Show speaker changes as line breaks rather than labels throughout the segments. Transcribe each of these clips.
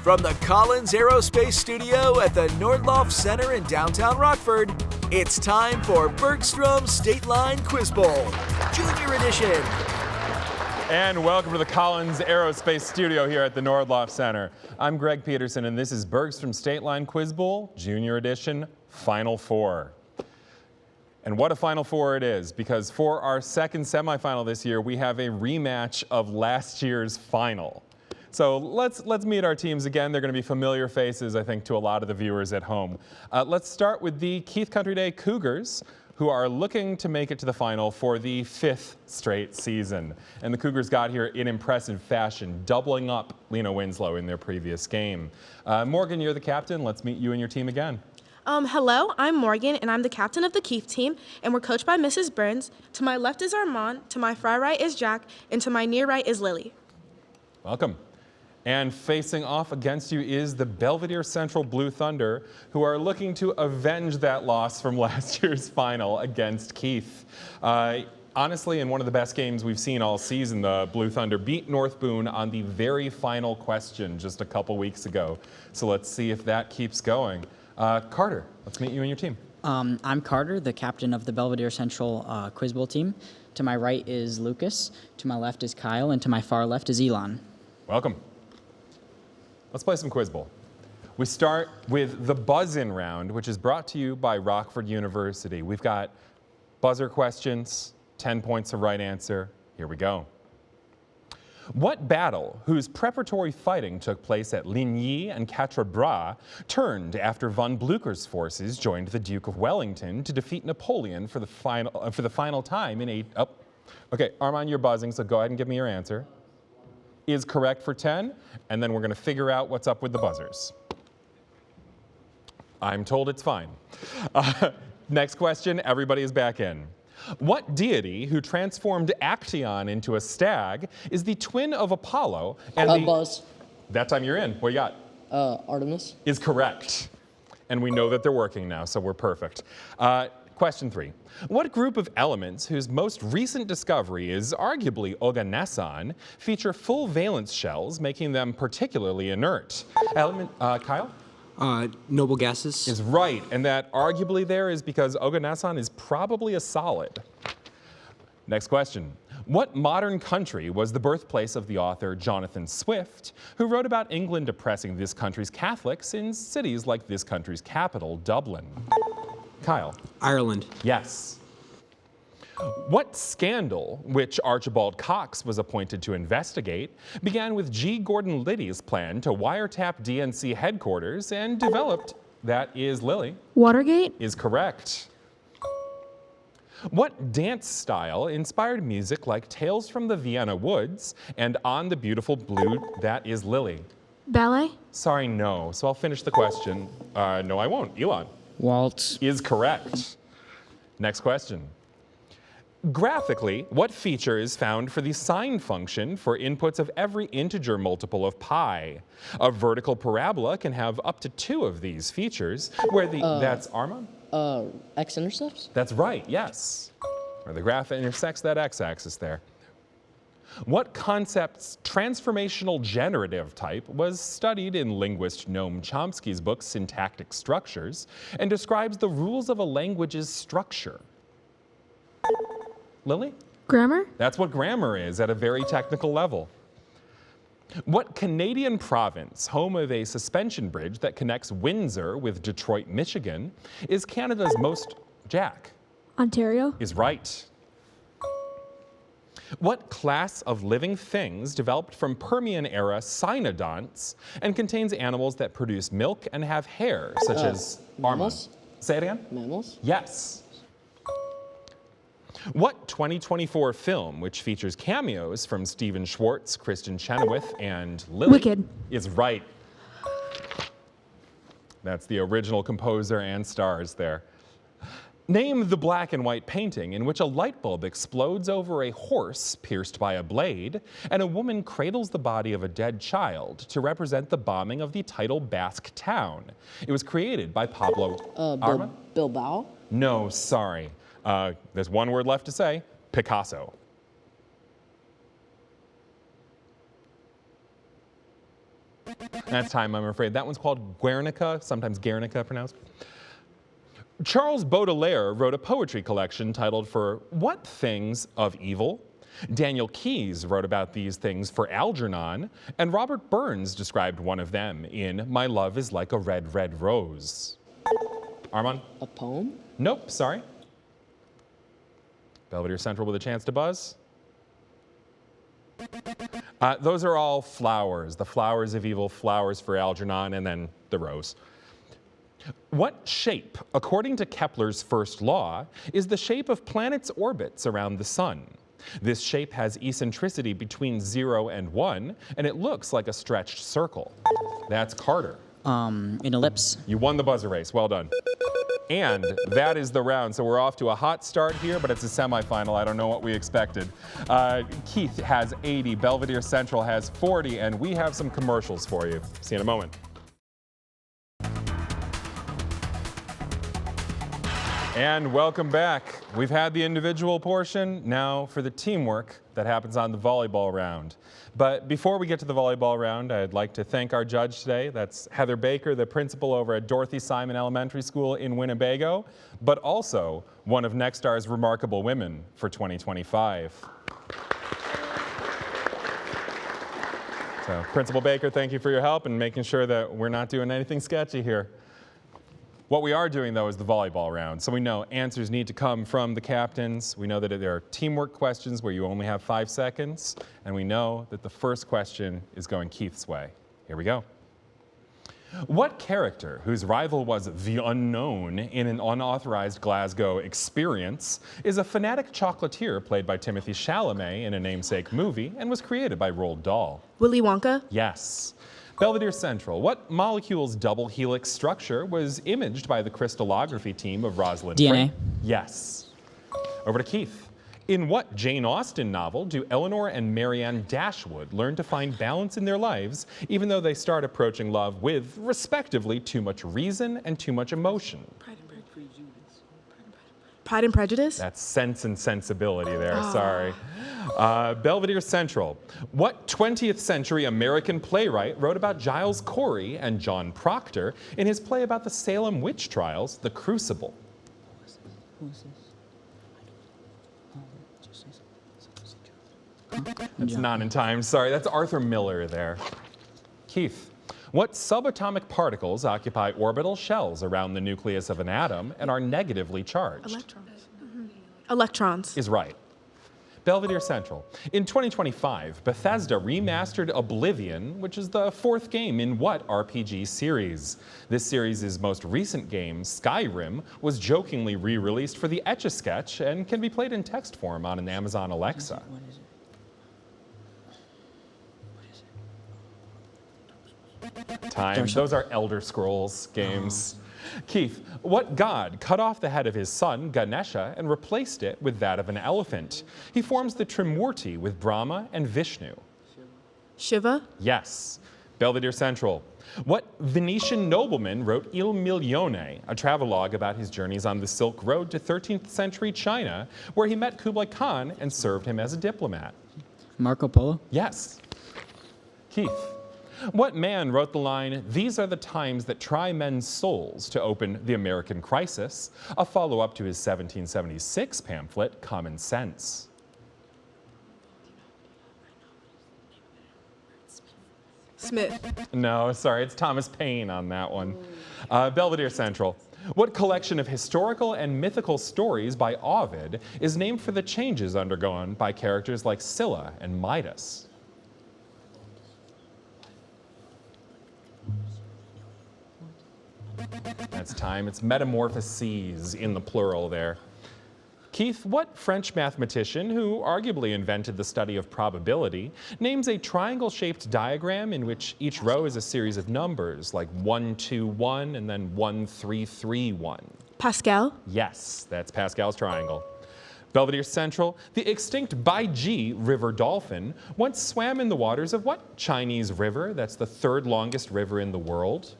From the Collins Aerospace Studio at the Nordloff Center in downtown Rockford, it's time for Bergstrom State Line Quiz Bowl, Junior Edition.
And welcome to the Collins Aerospace Studio here at the Nordloff Center. I'm Greg Peterson, and this is Bergstrom State Line Quiz Bowl, Junior Edition, Final Four. And what a Final Four it is, because for our second semifinal this year, we have a rematch of last year's final. So let's meet our teams again. They're going to be familiar faces, I think, to a lot of the viewers at home. Let's start with the Keith Country Day Cougars, who are looking to make it to the final for the 5th straight season. And the Cougars got here in impressive fashion, doubling up Lena Winslow in their previous game. Morgan, you're the captain. Let's meet you and your team again.
Hello, I'm Morgan, and I'm the captain of the Keith team, and we're coached by Mrs. Burns. To my left is Armand, to my far right is Jack, and to my near right is Lily.
Welcome. And facing off against you is the Belvidere Central Blue Thunder, who are looking to avenge that loss from last year's final against Keith. Honestly, in one of the best games we've seen all season, the Blue Thunder beat North Boone on the very final question just a couple weeks ago. So let's see if that keeps going. Carter, let's meet you and your team.
I'm Carter, the captain of the Belvidere Central Quiz Bowl team. To my right is Lucas, to my left is Kyle, and to my far left is Elon.
Welcome. Let's play some Quiz Bowl. We start with the buzz-in round, which is brought to you by Rockford University. We've got buzzer questions, 10 points of right answer. Here we go. What battle, whose preparatory fighting took place at Ligny and Quatre Bras, turned after von Blücher's forces joined the Duke of Wellington to defeat Napoleon for the final time in Okay, Armand, you're buzzing, so go ahead and give me your answer. Is correct for 10, and then we're going to figure out what's up with the buzzers. I'm told it's fine. Next question, everybody is back in. What deity who transformed Actaeon into a stag is the twin of Apollo and
Buzz.
That time you're in. What you got?
Artemis.
Is correct. And we know that they're working now, so we're perfect. Question 3. What group of elements whose most recent discovery is arguably oganesson feature full valence shells, making them particularly inert? Kyle?
Noble gases.
Is right, and that arguably there is because oganesson is probably a solid. Next question. What modern country was the birthplace of the author Jonathan Swift, who wrote about England oppressing this country's Catholics in cities like this country's capital, Dublin? Kyle?
Ireland.
Yes. What scandal, which Archibald Cox was appointed to investigate, began with G. Gordon Liddy's plan to wiretap DNC headquarters and developed, that is Lily.
Watergate?
Is correct. What dance style inspired music like Tales from the Vienna Woods and On the Beautiful Blue, that is Lily?
Ballet?
Sorry, no. So I'll finish the question. No, I won't. Elon?
Waltz.
Is correct. Next question. Graphically, what feature is found for the sine function for inputs of every integer multiple of pi? A vertical parabola can have up to 2 of these features, where that's Armand?
X-intercepts?
That's right, yes. Where the graph intersects that x-axis there. What concept's transformational generative type was studied in linguist Noam Chomsky's book Syntactic Structures and describes the rules of a language's structure? Lily?
Grammar?
That's what grammar is at a very technical level. What Canadian province, home of a suspension bridge that connects Windsor with Detroit, Michigan, is Canada's most... Jack?
Ontario?
Is right. What class of living things developed from Permian-era cynodonts and contains animals that produce milk and have hair, such as
mammals?
Say it again?
Mammals?
Yes. What 2024 film, which features cameos from Stephen Schwartz, Kristen Chenoweth, and Lily,
Wicked.
is right? That's the original composer and stars there. Name the black and white painting in which a light bulb explodes over a horse pierced by a blade and a woman cradles the body of a dead child to represent the bombing of the tidal Basque town. It was created by Pablo
Bilbao?
No, sorry. There's one word left to say, Picasso. That's time, I'm afraid. That one's called Guernica, sometimes Guernica pronounced. Charles Baudelaire wrote a poetry collection titled For What Things of Evil? Daniel Keyes wrote about these things for Algernon, and Robert Burns described one of them in My Love is Like a Red, Red Rose. Armand?
A poem?
Nope, sorry. Belvidere Central with a chance to buzz. Those are all flowers, the flowers of evil, flowers for Algernon, and then the rose. What shape, according to Kepler's first law, is the shape of planets' orbits around the sun? This shape has eccentricity between 0 and 1, and it looks like a stretched circle. That's Carter.
An ellipse.
You won the buzzer race. Well done. And that is the round. So we're off to a hot start here, but it's a semifinal. I don't know what we expected. Keith has 80, Belvidere Central has 40, and we have some commercials for you. See you in a moment. And welcome back. We've had the individual portion, now for the teamwork that happens on the volleyball round. But before we get to the volleyball round, I'd like to thank our judge today. That's Heather Baker, the principal over at Dorothy Simon Elementary School in Winnebago, but also one of Nexstar's remarkable women for 2025. So, Principal Baker, thank you for your help and making sure that we're not doing anything sketchy here. What we are doing, though, is the volleyball round. So we know answers need to come from the captains. We know that there are teamwork questions where you only have 5 seconds. And we know that the first question is going Keith's way. Here we go. What character, whose rival was the unknown in an unauthorized Glasgow experience, is a fanatic chocolatier played by Timothy Chalamet in a namesake movie and was created by Roald Dahl?
Willy Wonka?
Yes. Belvidere Central, what molecule's double helix structure was imaged by the crystallography team of Rosalind
DNA.
Yes. Over to Keith. In what Jane Austen novel do Eleanor and Marianne Dashwood learn to find balance in their lives, even though they start approaching love with, respectively, too much reason and too much emotion?
Pride and Prejudice?
That's Sense and Sensibility there, sorry. Belvidere Central. What 20th century American playwright wrote about Giles Corey and John Proctor in his play about the Salem witch trials, The Crucible? That's not in time, sorry. That's Arthur Miller there. Keith. What subatomic particles occupy orbital shells around the nucleus of an atom and are negatively charged?
Electrons. Electrons.
Is right. Belvidere Central. In 2025, Bethesda remastered Oblivion, which is the 4th game in what RPG series? This series' most recent game, Skyrim, was jokingly re-released for the Etch-a-Sketch and can be played in text form on an Amazon Alexa.
What is it?
Time. Those are Elder Scrolls games. Keith, what god cut off the head of his son, Ganesha, and replaced it with that of an elephant? He forms the Trimurti with Brahma and Vishnu.
Shiva?
Yes. Belvidere Central. What Venetian nobleman wrote Il Milione, a travelogue about his journeys on the Silk Road to 13th century China, where he met Kublai Khan and served him as a diplomat?
Marco Polo?
Yes. Keith. What man wrote the line, "These are the times that try men's souls" to open The American Crisis, a follow-up to his 1776 pamphlet, Common Sense?
Smith.
No, sorry, it's Thomas Paine on that one. Belvidere Central. What collection of historical and mythical stories by Ovid is named for the changes undergone by characters like Scylla and Midas? That's time. It's metamorphoses in the plural there. Keith, what French mathematician, who arguably invented the study of probability, names a triangle-shaped diagram in which each row is a series of numbers, like 1, 2, 1, and then 1, 3, 3, 1?
Pascal?
Yes, that's Pascal's triangle. Belvidere Central, the extinct Baiji river dolphin once swam in the waters of what Chinese river? That's the 3rd longest river in the world.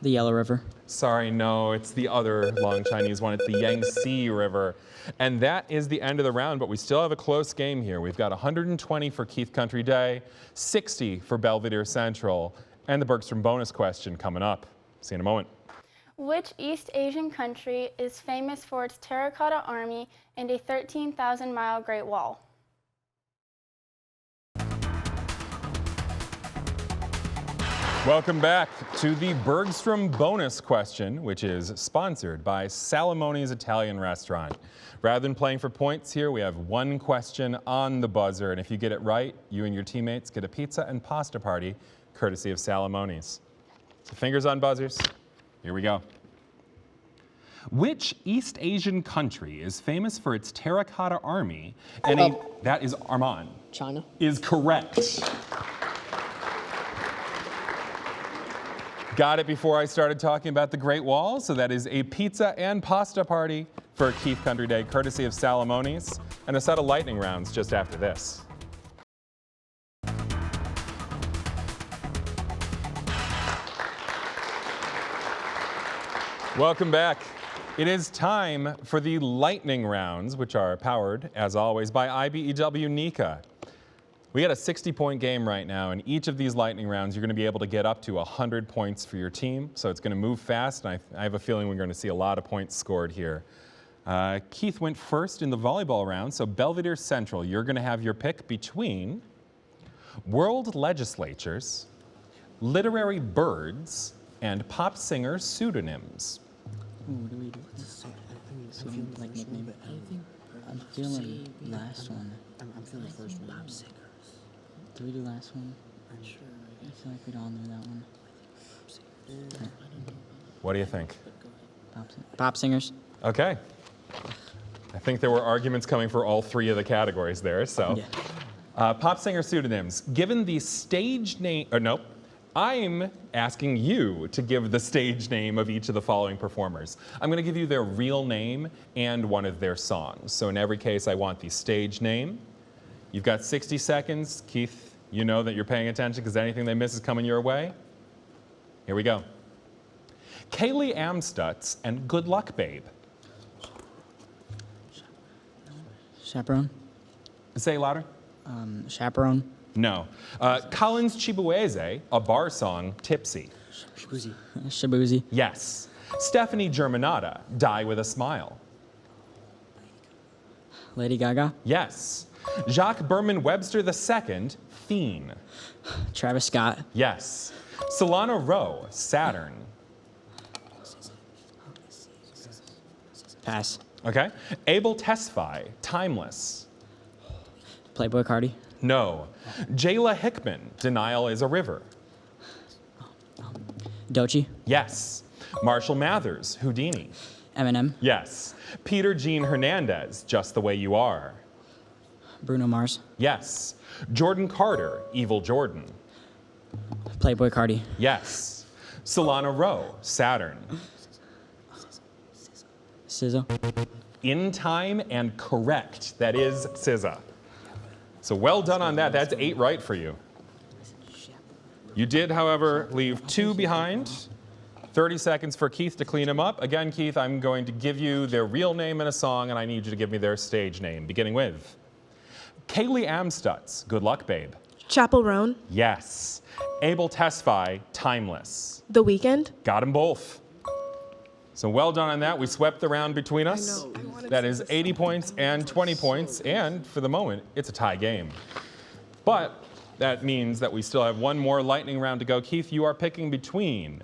The Yellow River.
Sorry, no, it's the other long Chinese one. It's the Yangtze River. And that is the end of the round, but we still have a close game here. We've got 120 for Keith Country Day, 60 for Belvidere Central, and the Bergstrom bonus question coming up. See you in a moment.
Which East Asian country is famous for its terracotta army and a 13,000-mile Great Wall?
Welcome back to the Bergstrom bonus question, which is sponsored by Salamone's Italian Restaurant. Rather than playing for points here, we have one question on the buzzer, and if you get it right, you and your teammates get a pizza and pasta party, courtesy of Salamone's. So fingers on buzzers. Here we go. Which East Asian country is famous for its terracotta army? And that is Armand.
China.
Is correct. Got it before I started talking about the Great Wall, so that is a pizza and pasta party for Keith Country Day, courtesy of Salamone's, and a set of lightning rounds just after this. Welcome back. It is time for the lightning rounds, which are powered, as always, by IBEW Nika. We got a 60-point game right now, and each of these lightning rounds, you're going to be able to get up to 100 points for your team, so it's going to move fast, and I have a feeling we're going to see a lot of points scored here. Keith went first in the volleyball round, so Belvidere Central, you're going to have your pick between world legislatures, literary birds, and pop singer pseudonyms.
Ooh, what do we do? Like nickname. I'm feeling last one.
I'm feeling the first one.
Do we do last one? I'm sure. I feel like we'd all know that one.
What do you think?
Pop singers.
Okay. I think there were arguments coming for all three of the categories there, so.
Yeah.
Pop singer pseudonyms. Given the stage name, or nope, I'm asking you to give the stage name of each of the following performers. I'm going to give you their real name and one of their songs. So in every case, I want the stage name. You've got 60 seconds. Keith, you know that you're paying attention because anything they miss is coming your way. Here we go. Kaylee Amstutz and Good Luck Babe.
Chaperone.
Say louder.
Chaperone.
No. Collins Chibueze, a bar song, Tipsy.
Shabuzi.
Yes. Stephanie Germanata, Die with a Smile.
Lady Gaga.
Yes. Jacques Berman Webster II, Fiend.
Travis Scott.
Yes. Solana Rowe, Saturn.
Pass.
Okay. Abel Tesfaye, Timeless.
Playboy Cardi.
No. Jayla Hickman, Denial is a River.
Doechii.
Yes. Marshall Mathers, Houdini.
Eminem.
Yes. Peter Jean Hernandez, Just the Way You Are.
Bruno Mars.
Yes. Jordan Carter, Evil Jordan.
Playboy Cardi.
Yes. Solana Rowe, Saturn.
SZA.
In time and correct. That is SZA. So well done on that. That's 8 right for you. You did, however, leave 2 behind. 30 seconds for Keith to clean them up. Again, Keith, I'm going to give you their real name and a song, and I need you to give me their stage name, beginning with Kaylee Amstutz, Good Luck Babe.
Chaperone.
Yes. Abel Tesfaye, Timeless.
The Weeknd.
Got them both. So well done on that. We swept the round between us. That is 80 points and 20 points, and for the moment, it's a tie game. But that means that we still have one more lightning round to go. Keith, you are picking between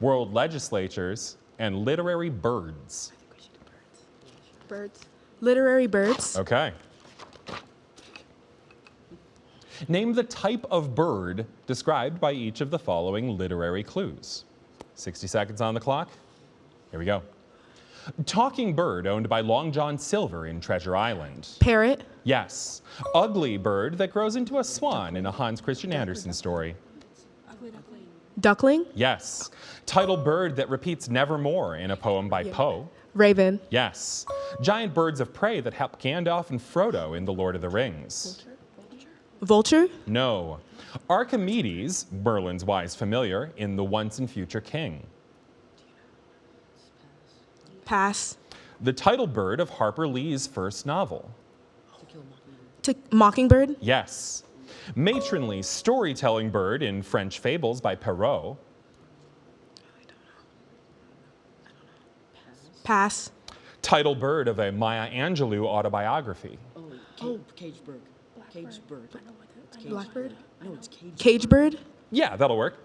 world legislatures and literary birds.
I think we should do birds. Birds. Literary birds.
Okay. Name the type of bird described by each of the following literary clues. 60 seconds on the clock. Here we go. Talking bird owned by Long John Silver in Treasure Island.
Parrot.
Yes. Ugly bird that grows into a swan in a Hans Christian Andersen story.
Duckling.
Yes. Title bird that repeats nevermore in a poem by Poe.
Raven.
Yes. Giant birds of prey that help Gandalf and Frodo in The Lord of the Rings.
Vulture.
No. Archimedes, Merlin's wise familiar, in The Once and Future King.
Pass.
The title bird of Harper Lee's first novel.
Mockingbird.
Yes. Matronly storytelling bird in French fables by Perrault.
Pass.
Title bird of a Maya Angelou autobiography.
Cage bird. Cage bird.
Blackbird.
No, it's cage.
Cage bird.
Yeah, that'll work.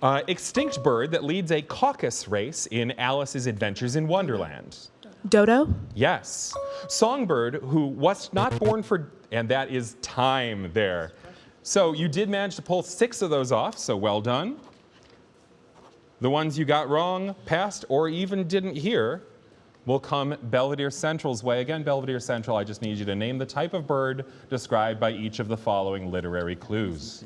Extinct bird that leads a caucus race in Alice's Adventures in Wonderland.
Dodo.
Yes. Songbird who was not born for, and that is time there. So you did manage to pull 6 of those off, so well done. The ones you got wrong, passed, or even didn't hear will come Belvidere Central's way. Again, Belvidere Central, I just need you to name the type of bird described by each of the following literary clues.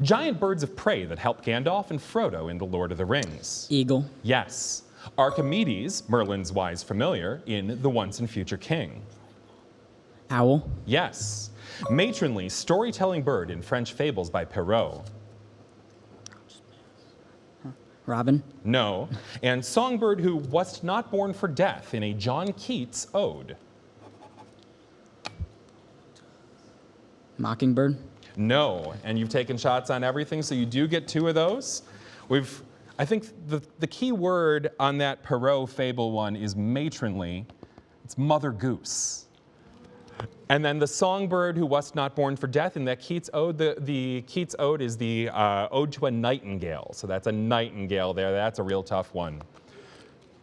Giant birds of prey that help Gandalf and Frodo in The Lord of the Rings.
Eagle.
Yes. Archimedes, Merlin's wise familiar, in The Once and Future King.
Owl.
Yes. Matronly storytelling bird in French fables by Perrault.
Robin.
No. And songbird who was not born for death in a John Keats ode.
Mockingbird.
No. And you've taken shots on everything, so you do get 2 of those. I think the key word on that Perrault fable one is matronly. It's Mother Goose. And then the songbird who was not born for death in that Keats ode, the Keats ode is the Ode to a Nightingale. So that's a nightingale there. That's a real tough one.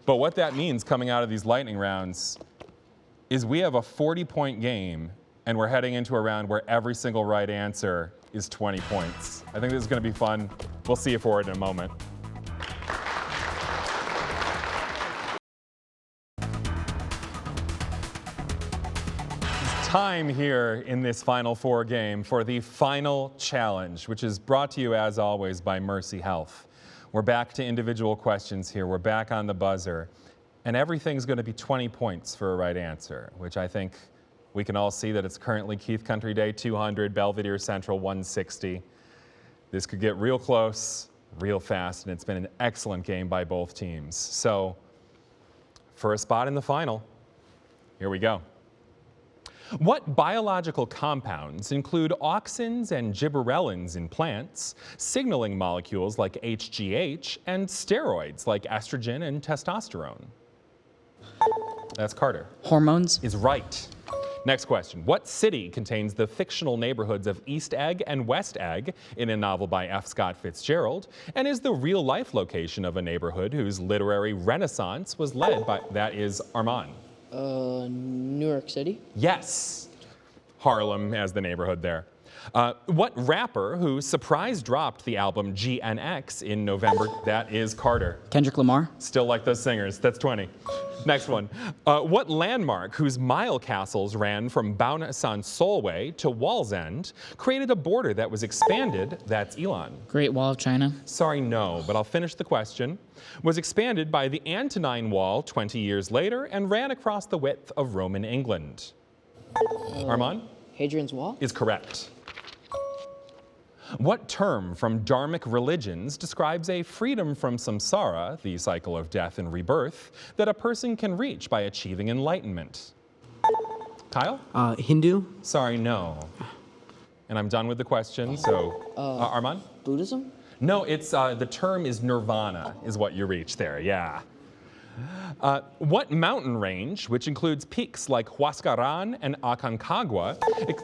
But what that means coming out of these lightning rounds is we have a 40-point game, and we're heading into a round where every single right answer is 20 points. I think this is going to be fun. We'll see you for it in a moment. Time here in this Final Four game for the final challenge, which is brought to you, as always, by Mercy Health. We're back to individual questions here. We're back on the buzzer. And everything's going to be 20 points for a right answer, which I think we can all see that it's currently Keith Country Day 200, Belvidere Central 160. This could get real close, real fast, and it's been an excellent game by both teams. So, for a spot in the final, here we go. What biological compounds include auxins and gibberellins in plants, signaling molecules like HGH, and steroids like estrogen and testosterone? That's Carter.
Hormones.
Is right. Next question. What city contains the fictional neighborhoods of East Egg and West Egg in a novel by F. Scott Fitzgerald, and is the real-life location of a neighborhood whose literary renaissance was led by, that is Armand?
New York City.
Yes. Harlem as the neighborhood there. What rapper who surprise dropped the album GNX in November? That is Carter.
Kendrick Lamar.
Still like those singers. That's 20. Next one. What landmark whose mile castles ran from Baunasan-Solway to Wallsend created a border that was expanded? That's Elon.
Great Wall of China.
Sorry, no, but I'll finish the question. Was expanded by the Antonine Wall 20 years later and ran across the width of Roman England. Armand?
Hadrian's Wall.
Is correct. What term from Dharmic religions describes a freedom from samsara, the cycle of death and rebirth, that a person can reach by achieving enlightenment? Kyle?
Hindu.
Sorry, no. And I'm done with the question, so Armand?
Buddhism.
No, it's the term is nirvana, is what you reach there, yeah. What mountain range, which includes peaks like Huascaran and Aconcagua,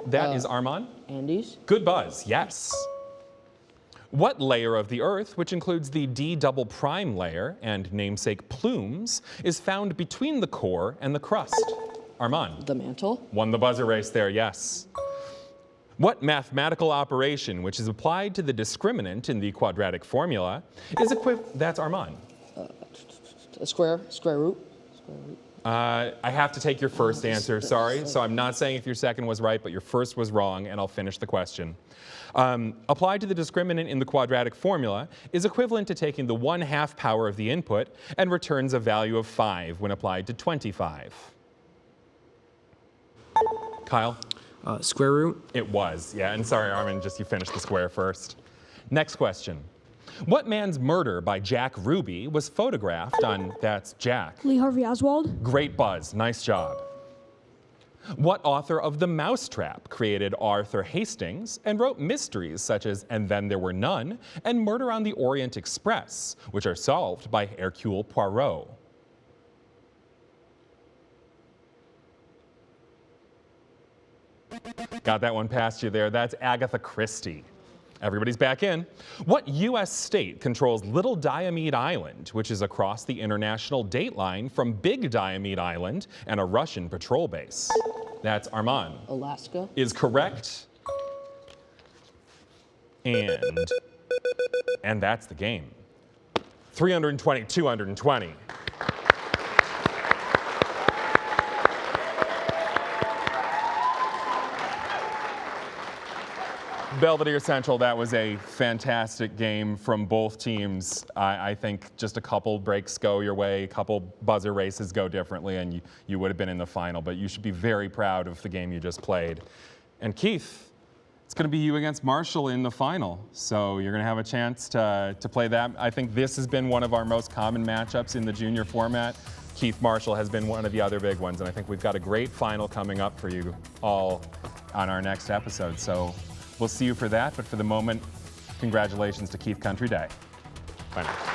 that is Armand?
Andes.
Good buzz, yes. What layer of the Earth, which includes the D double prime layer and namesake plumes, is found between the core and the crust? Armand?
The mantle.
Won the buzzer race there, yes. What mathematical operation, which is applied to the discriminant in the quadratic formula, is that's Armand.
A square root.
I have to take your first answer, sorry. So I'm not saying if your second was right, but your first was wrong, and I'll finish the question. Applied to the discriminant in the quadratic formula is equivalent to taking the 1/2 power of the input and returns a value of 5 when applied to 25. Kyle?
Square root.
It was, yeah, and sorry, Armin, just you finished the square first. Next question. What man's murder by Jack Ruby was photographed on That's Jack?
Lee Harvey Oswald.
Great buzz, nice job. What author of The Mousetrap created Arthur Hastings and wrote mysteries such as And Then There Were None and Murder on the Orient Express, which are solved by Hercule Poirot? Got that one past you there. That's Agatha Christie. Everybody's back in. What U.S. state controls Little Diomede Island, which is across the international date line from Big Diomede Island and a Russian patrol base? That's Armand.
Alaska.
Is correct. And that's the game. 320, 220. Belvidere Central, that was a fantastic game from both teams. I think just a couple breaks go your way, a couple buzzer races go differently, and you would have been in the final. But you should be very proud of the game you just played. And Keith, it's going to be you against Marshall in the final. So you're going to have a chance to play that. I think this has been one of our most common matchups in the junior format. Keith Marshall has been one of the other big ones, and I think we've got a great final coming up for you all on our next episode. So we'll see you for that, but for the moment, congratulations to Keith Country Day. Bye now.